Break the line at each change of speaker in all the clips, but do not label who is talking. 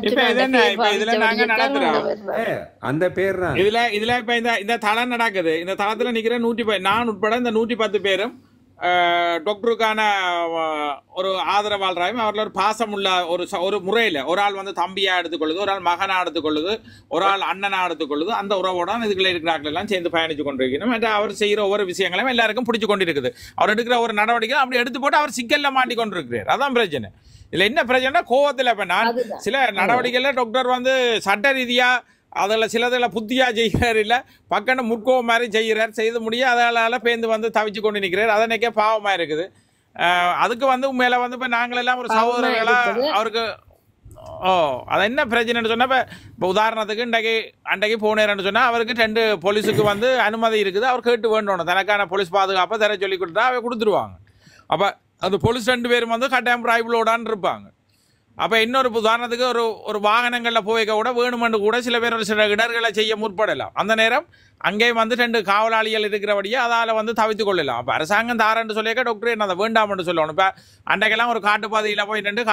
இப்ப இது என்ன இப்ப இதுல நாங்க நடத்துறோம்
அந்த பேர் தான்
இதுல இப்ப இந்த தளம் நடக்குது. இந்த தளத்துல நிக்கிற 110 நான் உட்பட இந்த 110 பேரும் டாக்டருக்கான ஒரு ஆதரவாளராயும் அவர்கள் ஒரு பாசம் உள்ள ஒரு முறையில் ஒரு ஆள் வந்து தம்பியா எடுத்துக்கொள்ளுது, ஒரு ஆள் மகனா எடுத்துக்கொள்ளுது, ஒரு ஆள் அண்ணனா எடுத்துக்கொள்ளுது. அந்த உறவோட இதுக்குள்ள இருக்கிறார்கள் எல்லாம் சேர்ந்து பயணிச்சு கொண்டிருக்கணும். அவர் செய்யற ஒவ்வொரு விஷயங்களையும் எல்லாருக்கும் பிடிச்சு கொண்டிருக்குது. அவர் எடுக்கிற ஒரு நடவடிக்கை அப்படி எடுத்து போட்டு அவர் சிக்கல்ல மாட்டி கொண்டிருக்கிறார். அதான் பிரச்சனை. இதுல என்ன பிரச்சனை கோவத்தில் இப்ப நான் சில நடவடிக்கையில டாக்டர் வந்து சட்ட ரீதியா அதில் சிலதில் புத்தியாக செய்கிறார், இல்லை பக்கன முற்கோவம் மாதிரி செய்கிறார், செய்து முடிய அதனால் பேருந்து வந்து தவிச்சு கொண்டு நிற்கிறார். அதனைக்கே பாவமாக இருக்குது. அதுக்கு வந்து உண்மையில வந்து இப்போ நாங்களெல்லாம் ஒரு சகோதரர்களாக அவருக்கு அது என்ன பிரச்சனைன்னு சொன்னால் இப்போ உதாரணத்துக்கு அன்றைக்கு போனேன்னு சொன்னால் அவருக்கு 2 போலீஸுக்கு வந்து அனுமதி இருக்குது. அவர் கேட்டு வேண்டணும் தனக்கான போலீஸ் பாதுகாப்பை தர சொல்லி கொடுத்தா அவர் கொடுத்துருவாங்க. அப்போ அந்த போலீஸ் 2 பேரும் வந்து கட்டாயம் பிரைபிளோடான்னு இருப்பாங்க. அப்போ இன்னொரு உதாரணத்துக்கு ஒரு வாகனங்களில் போய்க்க கூட வேணுமென்று கூட சில பேர் சில இடர்களை செய்ய முற்படலாம். அந்த நேரம் அங்கேயும் வந்து 2 காவலாளிகள் இருக்கிறபடியே அதால் வந்து தவித்து கொள்ளலாம். அப்போ அரசாங்கம் தாரன்னு சொல்லியிருக்க டாக்டர் என்ன அதை வேண்டாம்னு சொல்லணும். இப்போ அன்றைக்கெல்லாம் ஒரு காட்டுப்பாதையில் போய் நின்று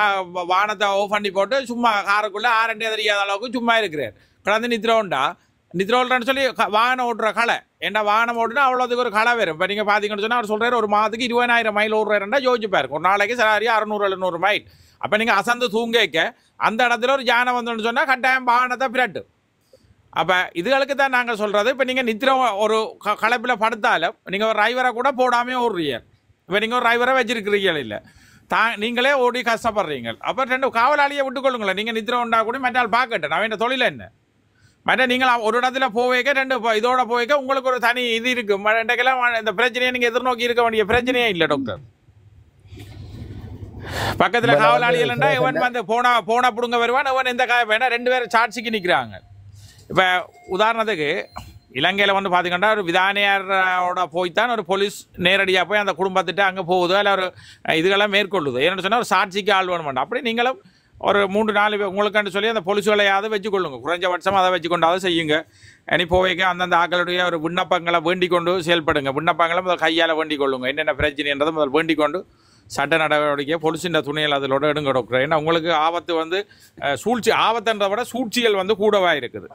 வாகனத்தை ஆஃப் பண்ணி போட்டு சும்மா காருக்குள்ளே ஆரண்டே தெரியாத அளவுக்கு சும்மா இருக்கிறார். கடந்து நித்ரோல்றான்னு சொல்லி வாகனம் ஓட்டுற களை ஏன்னா வாகனம் ஓட்டுனா அவ்வளோதுக்கு ஒரு களை வரும். இப்போ நீங்கள் பார்த்தீங்கன்னு சொன்னால் அவர் சொல்கிறார் ஒரு மாதத்துக்கு 20,000 மைல் ஓடுறாருன்னா யோசிச்சுப்பாரு. ஒரு நாளைக்கு சராரி 600-700 மைல். அப்போ நீங்கள் அசந்து தூங்கிக்க அந்த இடத்துல ஒரு யானை வந்தோன்னு சொன்னால் கட்டாயம் வாகனத்தை பிரட்டு. அப்போ இதுகளுக்கு தான் நாங்கள் சொல்கிறது. இப்போ நீங்கள் நித்திரம் ஒரு கலப்பில் படுத்தாலும் நீங்கள் ஒரு டிரைவரை கூட போடாமே ஓடுறீங்க. இப்போ நீங்கள் ஒரு டிரைவரை வச்சிருக்கிறீங்க இல்லை நீங்களே ஓடி கஷ்டப்படுறீங்க. அப்போ 2 காவலாளியை விட்டுக்கொள்ளுங்களேன். நீங்கள் நித்திரம் உண்டா கூட மற்றால் பார்க்கட்டேன் அவன் தொழில் என்ன மற்ற நீங்கள் ஒரு இடத்துல போவைக்க 2 இதோட போய்க்க உங்களுக்கு ஒரு தனி இது இருக்குது. ரெண்டுக்கெல்லாம் இந்த பிரச்சனையை நீங்கள் எதிர்நோக்கி இருக்க வேண்டிய பிரச்சனையே இல்லை டாக்டர். பக்கத்துல காவலாளிகள் இவன் வந்து போனா புடுங்க வருவான், இவன் எந்த காய வேணா 2 பேரும் சாட்சிக்கு நிற்கிறாங்க. இப்போ உதாரணத்துக்கு இலங்கையில் வந்து பார்த்தீங்கன்னா ஒரு விதானியாரோட போய்த்தான் ஒரு போலீஸ் நேரடியாக போய் அந்த குடும்பத்திட்ட அங்கே போகுது இல்லை ஒரு இதுகெல்லாம் மேற்கொள்ளுது. ஏன்னு சொன்னால் ஒரு சாட்சிக்கு ஆள் வேணும் வேண்டாம். அப்படி நீங்களும் ஒரு 3-4 பேர் உங்களுக்குன்னு சொல்லி அந்த போலீஸ்களையாவது வச்சுக்கொள்ளுங்க. குறைஞ்சபட்சம் அதை வச்சுக்கொண்டாவது செய்யுங்க. இனி போவைக்க அந்தந்த ஆக்களுடைய ஒரு விண்ணப்பங்களை வேண்டிக் கொண்டு செயல்படுங்க. விண்ணப்பங்களை முதல் கையால் வேண்டிக் கொள்ளுங்க. என்னென்ன பிரச்சனைன்றதை முதல் வேண்டிக் கொண்டு சட்ட நடவடிக்கை பொலிசின் துணையில் அதிலோட எடுங்க டாக்டர். ஏன்னா உங்களுக்கு ஆபத்து வந்து ஆபத்துன்றதை விட சூழ்ச்சிகள் வந்து கூடவாக இருக்குது.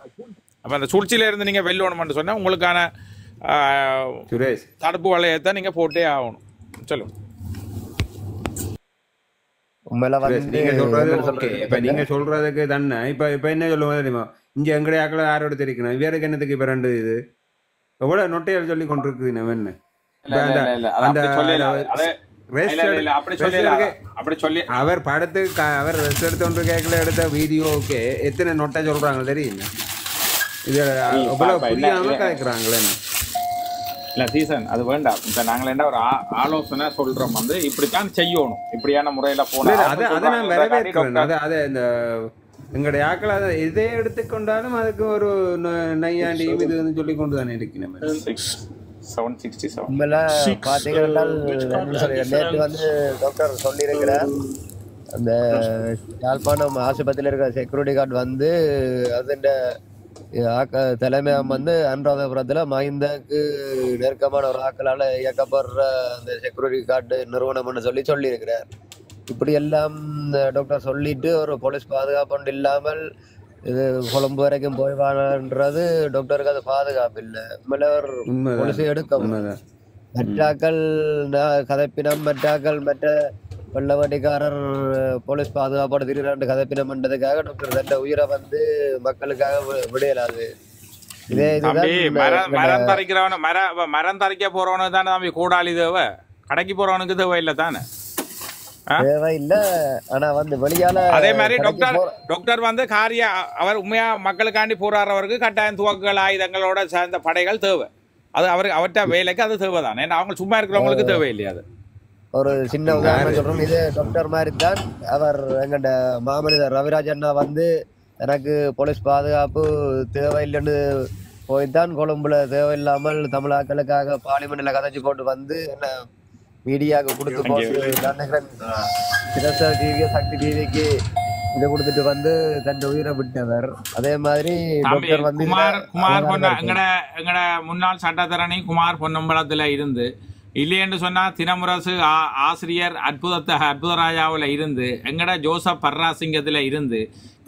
அப்போ அந்த சூழ்ச்சியிலேருந்து நீங்கள் வெல்லணும்னு சொன்னால் உங்களுக்கான தடுப்பு வளையத்தை நீங்கள் போட்டே ஆகணும். சொல்லுங்க.
நீங்க சொல்றதுக்கு தானே இப்ப என்ன சொல்லுவாங்க தெரியுமா, இங்க எங்கடைய ஆக்களை யாரோட தெரிவிக்கணும் இவருக்கு என்னத்துக்கு இப்ப 2 இது எவ்வளவு நொட்டையால் சொல்லி கொண்டிருக்கு என்ன அவர் படத்துக்கு அவர் ரெஸ்ட் எடுத்து கேட்கல எடுத்த வீடியோக்கு எத்தனை நொட்டை சொல்றாங்க தெரியுங்க. இது எவ்வளவு புரியாம கேட்கிறாங்களே
இல்லை சீசன் அது வேண்டாம். இப்போ நாங்கள் என்ன ஒரு ஆலோசனை சொல்கிறோம் வந்து இப்படித்தான் செய்யணும், இப்படியான முறையில் போனால்
அதை நான் வரவேற்கிறேன். அதை இந்த எங்களுடைய ஆக்கள் அதை எதை எடுத்துக்கொண்டாலும் அதுக்கு ஒரு நையாண்டியும் இது வந்து சொல்லி கொண்டு தானே இருக்கிறேன்.
767 பார்த்தீங்கன்னா நேற்று வந்து டாக்டர் சொல்லியிருக்கிறார் அந்த யாழ்ப்பாணம் ஆஸ்பத்திரியில் இருக்கிற செக்யூரிட்டி கார்டு வந்து அதுண்ட தலைமையாக வந்து அனுராதபுரத்தில் மஹிந்தக்கு நெருக்கமான ஒரு ஆக்களால் இயக்கப்படுற அந்த செக்யூரிட்டி கார்டு நிறுவனம்னு சொல்லியிருக்கிறார். இப்படி எல்லாம் டாக்டர் சொல்லிட்டு ஒரு போலீஸ் பாதுகாப்பு இல்லாமல் இது கொழும்பு வரைக்கும் போய்வானன்றது டாக்டருக்கு அது பாதுகாப்பு இல்லை. போலீஸை எடுக்க மற்றாக்கள் கதைப்பினம் மற்ற வெள்ளவண்டிக்காரர் போலீஸ் பாதுகாப்போட திடீரென்று கதைப்பினம்ன்றதுக்காக டாக்டர் தன்னை உயிரை வந்து மக்களுக்காக விடையலாது. இதே
மரம் தரைக்கிறவன மரம் தரைக்க போறவனுக்கு தானே தம்பி கூடாளி தேவை, கடைக்கு போறவனுக்கு தேவை இல்லை தானே
தேவை இல்லை. ஆனா வந்து வெளியால
அதே மாதிரி டாக்டர் வந்து அவர் உண்மையா மக்களுக்காண்டி போராடுறவருக்கு கட்டாயம் துவக்குகள் ஆயுதங்களோட சேர்ந்த படைகள் தேவை. அது அவர்கிட்ட வேலைக்கு அது தேவை தானே. அவங்க சும்மா இருக்கிறவங்களுக்கு தேவை இல்லையா? அது
ஒரு சின்ன உதாரணம் சொல்றோம். இதே டாக்டர் மாதிரி தான் அவர் எங்கள்ட மாமனிதர் ரவிராஜ் அண்ணா வந்து எனக்கு போலீஸ் பாதுகாப்பு தேவையில்லைன்னு போய்தான் கொழும்புல தேவையில்லாமல் தமிழாக்களுக்காக பார்லிமெண்ட்ல கதைச்சு போட்டு வந்து என்ன மீடியாவுக்கு கொடுத்து போட்டு டிவி சக்தி டிவிக்கு இதை கொடுத்துட்டு வந்து தன் உயிரை விட்டவர். அதே மாதிரி டாக்டர் வந்து
குமார் எங்கட முன்னாள் சட்டத்தரணி குமார் பொன்னம்பலத்துல இருந்து இல்லையென்று சொன்னால் தினமுரசு ஆசிரியர் அற்புதராஜாவில் இருந்து எங்கட ஜோசப் பர்ராசிங்கத்தில் இருந்து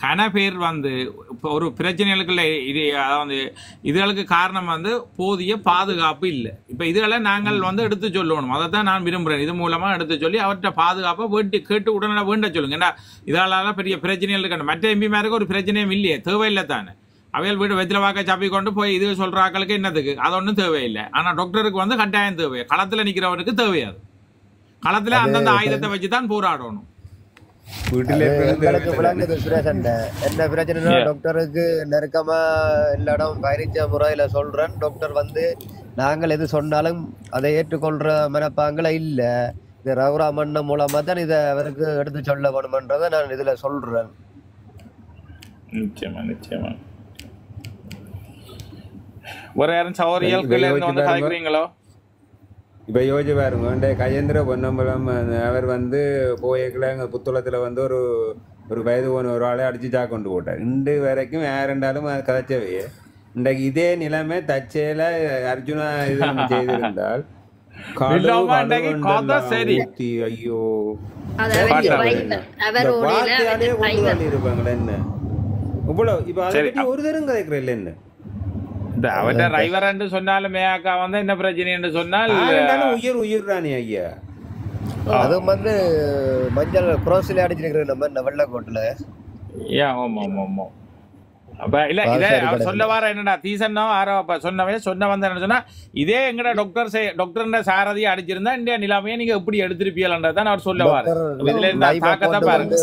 கன பேர் வந்து ஒரு பிரச்சனைகளுக்குள்ள இது அதாவது இதுகளுக்கு காரணம் வந்து போதிய பாதுகாப்பு இல்லை. இப்போ இதுகளை நாங்கள் வந்து எடுத்து சொல்லணும். அதை தான் நான் விரும்புகிறேன். இது மூலமாக எடுத்து சொல்லி அவர்கிட்ட பாதுகாப்பை கேட்டு உடனே வேண்ட சொல்லுங்க. ஏன்னா இதால பெரிய பிரச்சனைகள் இருக்காங்க. மற்ற எம்பிமாருக்கு ஒரு பிரச்சனையும் இல்லையே, தேவையில்லை தானே. அவையில் வீடு வெத்தில வாக்க சாப்பி கொண்டு போய் இது சொல்கிற ஆக்களுக்கு என்னதுக்கு, அது ஒன்றும் தேவையில்லை. ஆனால் டாக்டருக்கு வந்து கட்டாயம் தேவை, களத்தில் நிற்கிறவனுக்கு தேவையாது. களத்தில் அந்தந்த ஆயுதத்தை வச்சு தான் போராடணும்.
விளங்குது சுரேஷன். என்ன பிரச்சனைனா டாக்டருக்கு நெருக்கமா எல்லா இடம் பயிற்சிய முறையில சொல்றேன். டாக்டர் வந்து நாங்கள் எது சொன்னாலும் அதை ஏற்றுக்கொள்ற மனப்பாங்களை இல்ல. இது ரகுராமண்ண மூலமா தான் இதை அவருக்கு எடுத்து சொல்ல வேணும்ன்றதை நான் இதுல சொல்றேன்.
நிச்சயமா நிச்சயமா. ஒரு யாரும் சௌரியல் வந்து கலைக்கிறீங்களோ?
இப்போ யோசிச்சு பாருங்க, கஜேந்திர பொன்னம்பலம் அவர் வந்து போய்க்கல எங்கள் புத்தளத்தில் வந்து ஒரு வயது ஒரு ஆளை அடிச்சு கொண்டு போட்டார். இன்று வரைக்கும் யாருண்டாலும் கதைச்சவே. இன்றைக்கு இதே நிலைமை தச்சையில் அர்ஜுனா இது செய்திருந்தால் ஐயோ இருப்பாங்களே என்ன இவ்வளோ. இப்போ அதை பற்றி ஒரு தரம் கதைக்கிறேன் இல்லை என்ன
அவட்ட டிரைவர் என்று சொன்னாலும் மேயாக்கா வந்து என்ன பிரச்சனை என்று சொன்னால்
உயிர் ராணி ஐயா.
அது வந்து மஞ்சள் குரோஸ்ல அடிச்சிருக்கிற நம்ம வெள்ளக்கோட்டில்.
அப்ப இல்ல இதை அவர் சொல்ல வர என்னடா தீசன்னோ ஆரோ சொன்ன வந்து என்ன சொன்னா, இதே எங்கட டாக்டர் சாரதியை அடிச்சிருந்தா இந்தியா நிலைமையை நீங்க எப்படி எடுத்திருப்பீங்கன்றதான் அவர் சொல்ல வர. இதுல இருந்த தாக்கத்தை பாருங்க.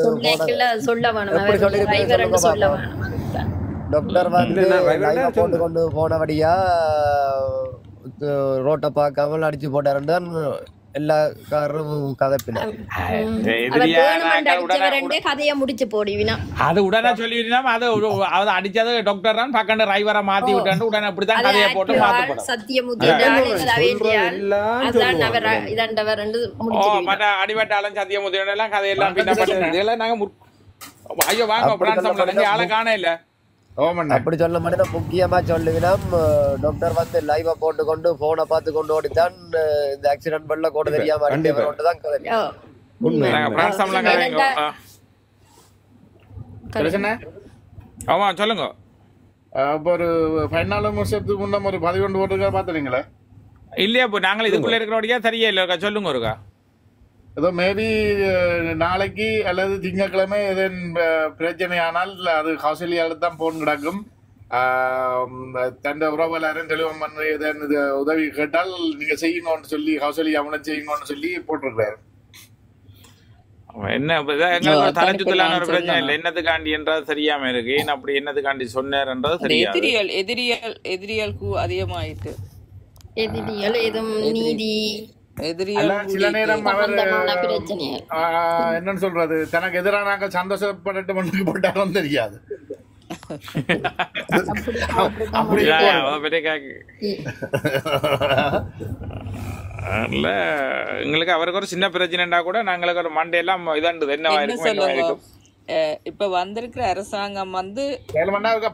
டாக்டர் வந்து போட்டு கொண்டு போனபடியா ரோட்டை பார்க்காமல் அடிச்சு போட்டாருன்னு தான் எல்லா காரும் கதைப்பினார்.
கதையை முடிச்சு போடுவினா
அது உடனே சொல்லிவினா அது அடிச்சது டாக்டர் தான் பக்கண்டு டிரைவரை மாத்தி விட்டாண்டு உடனே அப்படித்தான் கதையை போட்டு மாத்தி அடிபட்டாலும் சத்தியமுத்தியோட எல்லாம் கதையெல்லாம் பின்ன நாங்க ஐயோ வாங்க ஆளை காண இல்ல.
அப்படி சொல்ல மாட்டேன். முக்கியமா சொல்லுவீனா டாக்டர் வந்து லைவா போட்டு கொண்டு போனை பார்த்து கொண்டு ஓடித்தான் இந்த ஆக்சிடென்ட் பண்ணல கூட தெரியாம
ஆமா சொல்லுங்க.
அப்போ ஒரு 14 வருஷத்துக்கு முன்ன ஒரு 11 ஓட்டுக்கா பாத்துறீங்களா?
இல்லையா இப்போ நாங்கள் இதுக்குள்ள இருக்கிறோடையா சரியா இல்ல சொல்லுங்க ஒருக்கா.
ஏதோ மேபி நாளைக்கு அல்லது திங்கட்கிழமை எதன் பிரச்சனை ஆனால் அது கௌசல்யாவில் தான் போன் கிடக்கும். தன் உறவு எல்லாரும் தெளிவம் பண்ணி எதன் உதவி கேட்டால் நீங்க செய்யணும்னு சொல்லி கௌசல்யா அவனை செய்யணும்னு சொல்லி போட்டிருக்கிறாரு.
என்ன தலைச்சுத்தலான ஒரு பிரச்சனை இல்லை, என்னத்துக்காண்டி என்றது தெரியாம இருக்கு. ஏன் அப்படி என்னத்துக்காண்டி சொன்னார்ன்றது தெரியாது.
எதிரியால் அதிகமாயிட்டு
எதிரியால் எதுவும் நீதி
சில நேரம் அவர் என்னன்னு சொல்றது தனக்கு எதிரானாக்க சந்தோஷப்பட்டு மண்ணுக்கு போட்டாலும் தெரியாது.
எங்களுக்கு அவருக்கு ஒரு சின்ன பிரச்சனைனா கூட நாங்களுக்கு ஒரு மண்டையெல்லாம் இதாண்டு என்னவா இருக்கும்.
இப்ப வந்திருக்கிற அரசாங்கம் வந்து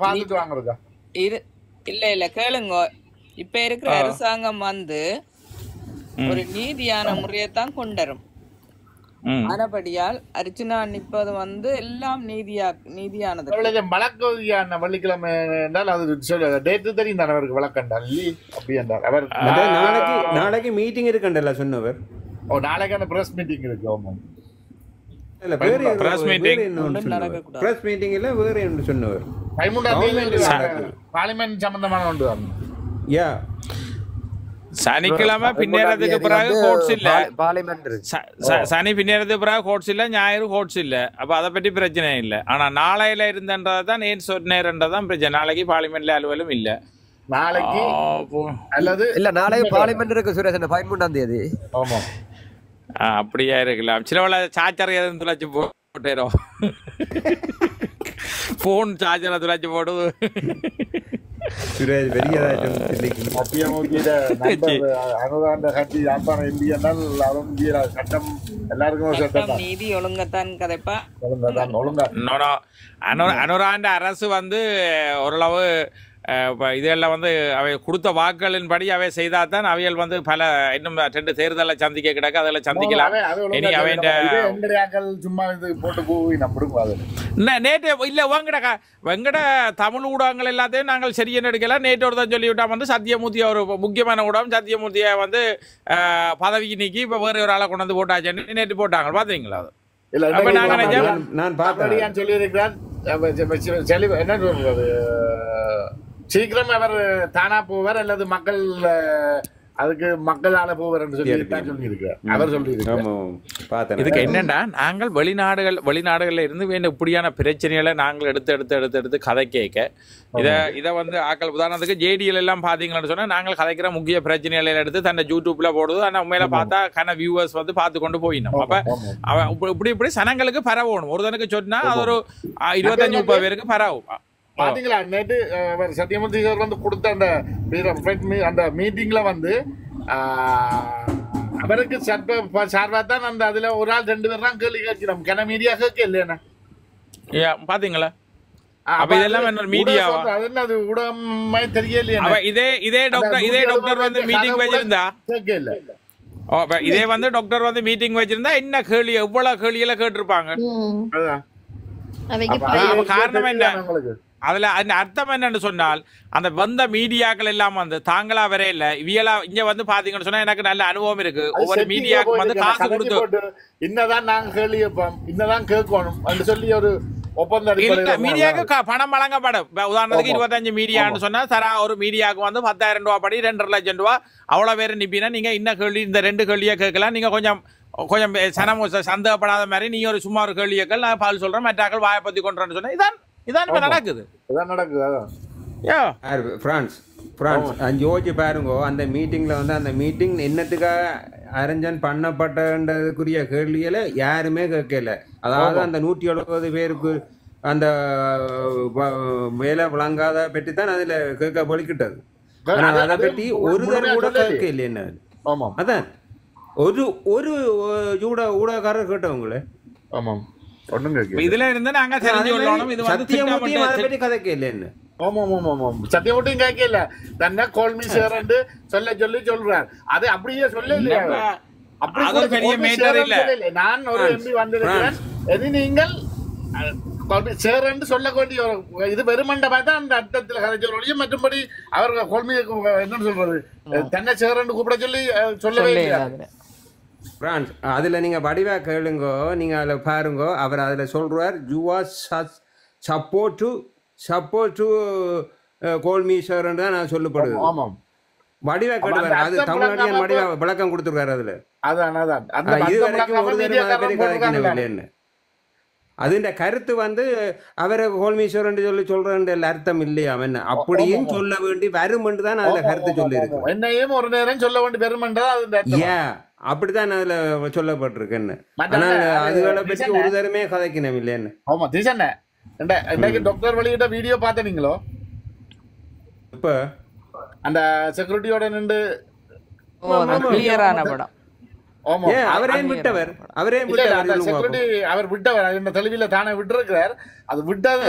பாத்துட்டு வாங்குறதா
இல்ல கேளுங்க. இப்ப இருக்கிற அரசாங்கம் வந்து ஒரு நீதியான முறையத்தான் கொண்டரும். ஆனபடியால் அர்ச்சனா நிற்பது வந்து எல்லாம் நீதியானது.
வழக்கமான வெள்ளிக்கிழமை என்றால் அது டேட்டு தெரியும் தானே அவருக்கு வழக்கண்டால் அப்படி என்றால் அவர்
நாளைக்கு மீட்டிங் இருக்குண்டல்ல சொன்னவர்.
நாளைக்கான பிரஸ் மீட்டிங் இருக்கு.
பிரஸ் மீட்டிங் இல்ல வேற என்று சொன்னவர்.
பார்லிமெண்ட் சம்பந்தமான ஒன்று தான்.
யா
சனிக்கிழமை பின்னேறதுக்கு பிறகு கோட்ஸ் இல்ல, சனி பின்னேறதுக்கு பிறகு கோட்ஸ் இல்ல, ஞாயிறு கோட்ஸ் இல்ல. அப்ப அதை பற்றி பிரச்சனை இல்லை. ஆனா நாளையில இருந்தன்றதான் ஏன் சொன்னேன்றதான் பிரச்சனை. நாளைக்கு பார்லிமெண்ட்ல அலுவலும் இல்ல.
நாளைக்கு அல்லது
இல்ல நாளைக்கு பார்லிமெண்ட் இருக்கு சுரேஷன் 13ஆம் தேதி.
ஆமா
அப்படியா இருக்கலாம். சிலவள சார்ஜர் எதுவும் துளைச்சு போட்டேரும், போன் சார்ஜரை துளைச்சு போடுது.
நீதி ஒழுங்கத்தான் கதைப்பா.
அனுராண்ட அரசு வந்து ஓரளவு இப்போ இதெல்லாம் வந்து அவை கொடுத்த வாக்குகளின்படி அவை செய்தால் தான் அவைகள் வந்து பல இன்னும் 2 தேர்தலை சந்திக்க கிடக்கு அதில் சந்திக்கலாம். இனி அவைண்ட
சும்மா இது போட்டு போய் நம்பிடுவாங்க.
நேற்று இல்லை வெங்கட தமிழ் ஊடகங்கள் எல்லாத்தையும் நாங்கள் சரியான எடுக்கலாம். நேற்று ஒரு தான் சொல்லிவிட்டோம் வந்து சத்தியமூர்த்தி ஒரு முக்கியமான ஊடகம் சத்தியமூர்த்தியை வந்து பதவிக்கு நீக்கி இப்போ வேறு ஒரு ஆளை கொண்டு வந்து போட்டாச்சுன்னு நேற்று போட்டாங்க. பார்த்தீங்களா? அது
நான் பார்த்தேன்
சொல்லியிருக்கிறான். என்ன சொல்றது, சீக்கிரம் அவர் தானா போவார் அல்லது மக்கள் அதுக்கு மக்களால போவார் என்று சொல்லியிருக்கிறார். அவர் சொல்லியிருக்கிறார்.
இதுக்கு என்னன்னா நாங்கள் வெளிநாடுகள்ல இருந்து வேணும் இப்படியான பிரச்சனைகளை நாங்கள் எடுத்து கதை கேட்க இதை வந்து ஆக்கள் உதாரணத்துக்கு ஜேடிஎல் எல்லாம் பார்த்தீங்கன்னு சொன்னா நாங்கள் கதைக்கிற முக்கிய பிரச்சனைகளை எடுத்து தன்னை யூடியூப்ல போடுது. ஆனால் உண்மையில பார்த்தா வியூவர்ஸ் வந்து பார்த்து கொண்டு போயிடணும். அப்ப இப்படி சனங்களுக்கு பரவணும். ஒருத்தனுக்கு சொன்னா அது ஒரு 25-30 பேருக்கு பரவும்.
பாத்தீங்களா நேற்று சத்தியமூர்த்தி சார் வந்து கொடுத்த அந்த மீட்டிங்ல வந்து அவருக்கு சார்பா தான் அந்த அதுல ஒரு ஆள் 2 பேர் தான் கேள்வி கேட்கிறோம். கன மீடியா கேட்க இல்லையா?
பாத்தீங்களா? அப்ப இதெல்லாம் என்ன மீடியாவா?
அது ஊடகமே தெரியலையா?
இதே டாக்டர் வந்து மீட்டிங் வச்சிருந்தா
கேட்க இல்ல.
இதே வந்து டாக்டர் வந்து மீட்டிங் வச்சிருந்தா என்ன கேள்வி எவ்வளவு கேள்வியெல்லாம் கேட்டிருப்பாங்க. காரணம் என்ன? அதுல அந்த அர்த்தம் என்னன்னு சொன்னால் அந்த வந்த மீடியாக்கள் எல்லாம் வந்து தாங்களா வரையில இவையெல்லாம் இங்க வந்து பாத்தீங்கன்னு சொன்னா எனக்கு நல்ல அனுபவம் இருக்கு. ஒவ்வொரு மீடியாவுக்கு வந்து காசு கொடுத்து
இன்னதான் நாங்க கேள்வி கேட்போம் இன்னதான் கேட்கணும் அப்படின்னு சொல்லி ஒரு
மீடியாவுக்கு பணம் வழங்கப்படும். உதாரணத்துக்கு 25 மீடியான்னு சொன்னா தரா ஒரு மீடியாவுக்கு வந்து 10,000 ரூபாய் படி 2.5 லட்சம் ரூபாய் அவ்வளவு பேர் நிப்பினா நீங்க இன்னும் கேள்வி இந்த 2 கேள்வியா கேட்கலாம். நீங்க கொஞ்சம் சந்தேகப்படாத மாதிரி நீங்க ஒரு சும்மா ஒரு கேள்வியக்கள் நான் பால் சொல்றேன் மற்றாக்கள் வாயை பத்தி கொண்டுறேன்னு சொன்னா இதான் நடக்குது.
பிரான்ஸ் யோசிச்சு பாருங்க. அந்த மீட்டிங்ல வந்து அந்த மீட்டிங் என்னத்துக்காக அரேஞ்ச் பண்ணப்பட்டதுக்குரிய கேள்விகளை யாருமே கேட்கல. அதாவது அந்த 170 பேருக்கு அந்த வேலை வழங்காத பற்றி தான் அதுல கேட்க பொழிக்கிட்டது. அதை பற்றி ஒரு தடவை கூட கேட்க இல்லை. என்ன அதான் ஒரு ஊடகக்காரர் கேட்டவங்களே.
இதுல இருந்து நாங்க தெரிஞ்சுக்கொள்ளணும். இது வந்து
சத்தியமூர்த்தி அதை பற்றி கதைக்க இல்லைன்னு.
சத்தியமூர்த்தியும் கேட்கல தன்னை கோல்மி சேர் என்று சொல்றார். அது அப்படியே சொல்ல இல்லையா?
பெரிய மேட்டர் இல்ல.
நான் ஒரு எம்பி வந்திருக்கிறேன். எது நீங்கள் சேர் என்று சொல்ல வேண்டிய இது வெறுமண்டபா தான் அந்த அர்த்தத்தில் கதைச்சொல்லியும் மற்றபடி அவர் கோல்மி என்னன்னு சொல்றது தன்னை சேர் என்று கூப்பிட சொல்லவே இல்லை.
பிரான்ஸ் அதில் நீங்கள் வடிவா கேளுங்கோ. நீங்கள் அதில் பாருங்கோ. அவர் அதில் சொல்கிறார் யூ ஆர் சப்போர்ட் டு கோல்மீஸ்வரன் தான் நான் சொல்லப்படுது.
ஆமாம்
வடிவா கேட்டுவார். அது தமிழ்நாட்டின் வடிவா விளக்கம் கொடுத்துருக்காரு. அதில் இது வரைக்கும் ஒரு இல்லைன்னு அதுண்ட கருத்து வந்து அவரை கோல்மீஸ்வரன் சொல்லி சொல்றேன் அர்த்தம் இல்லையா? என்ன அப்படியும் சொல்ல வேண்டி வரும் என்று தான் அதுல கருத்து சொல்லி இருக்கு.
என்னையும் ஒரு நேரம் சொல்ல வேண்டி வரும்
அப்படித்தான் அதுல சொல்லப்பட்டிருக்குன்னு. ஆனால் அதுகளை பற்றி ஒரு தரமே கதைக்கணும் இல்லைன்னு.
ஆமா தீசண்ணே இன்னைக்கு டாக்டர் வெளியிட்ட வீடியோ பார்த்தீங்களோ?
இப்ப
அந்த செக்யூரிட்டியோட நின்று
கிளியரான படம்.
அவரே விட்டவர்
அவர் விட்டவர் இந்த தெளிவில தானே விட்டுருக்கிறார். அது விட்டது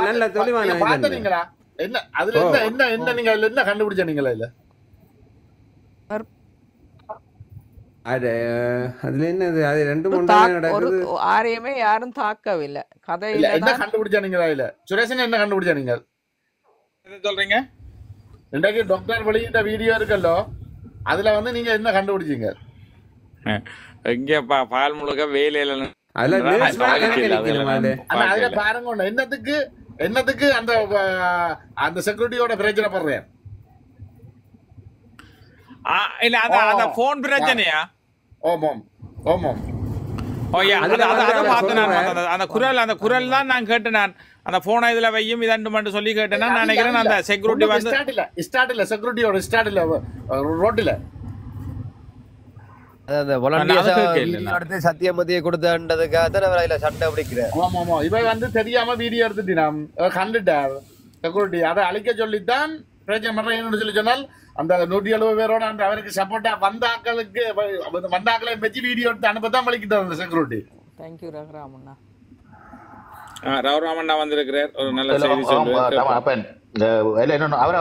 நல்ல தெளிவான
பார்த்தீங்களா? என்ன அதுல என்ன நீங்க அதுல என்ன கண்டுபிடிச்சீங்களா? இல்ல
அதுல என்னது அது 2-3 நடக்குது.
ஆரையுமே யாரும் தாக்கவில்லை. கதையில
என்ன கண்டுபிடிச்சீங்களா? இல்ல சுரேஷன் என்ன கண்டுபிடிச்சீங்க?
என்ன சொல்றீங்க?
இன்றைக்கு டாக்டர் வெளியிட்ட வீடியோ இருக்கல்லோ அதுல வந்து நீங்க என்ன கண்டுபிடிச்சீங்க?
எங்கப்பா பால் முழுக்க வேலையில
பாருங்க என்னத்துக்கு அந்த செக்யூரிட்டியோட பிரச்சனை பண்றேன்.
இல்ல அந்த போன் பிரச்சனையா?
ஆமாம் ஆமாம்
அந்த குரல் தான் நான் கேட்டேன். நான் அந்த போனை இதுல வையும் இதண்டு மட்டும் சொல்லி கேட்டேன். நான் நினைக்கிறேன் அந்த செக்யூரிட்டி வந்து
ஸ்டார்ட் இல்ல செக்யூரிட்டியோட ஸ்டார்ட் இல்ல ரோட்ல
அடுத்து சத்தியமதியை கொடுத்ததுக்காக தான் அவர் அதுல சண்டை பிடிக்கிறார்.
ஆமா ஆமா இவ வந்து தெரியாம வீடியோ எடுத்துட்டான் கண்டுட்டார் செக்யூரிட்டி. அதை அழிக்க சொல்லித்தான் பிரச்சனை பண்றேன்னு சொல்லி சொன்னால் அந்த 170 பேரோட அந்த அவருக்கு சப்போர்ட்டா வந்த ஆக்களை வச்சு வீடியோ எடுத்து அனுப்பத்தான் வலிக்கிட்டார் அந்த செக்யூரிட்டி.
தேங்க்யூ ரகுராமண்ணா.
ரவுராமண்ணா வந்திருக்கிறார், ஒரு நல்ல செய்தி சொல்லுவார்.
அப்ப அவரை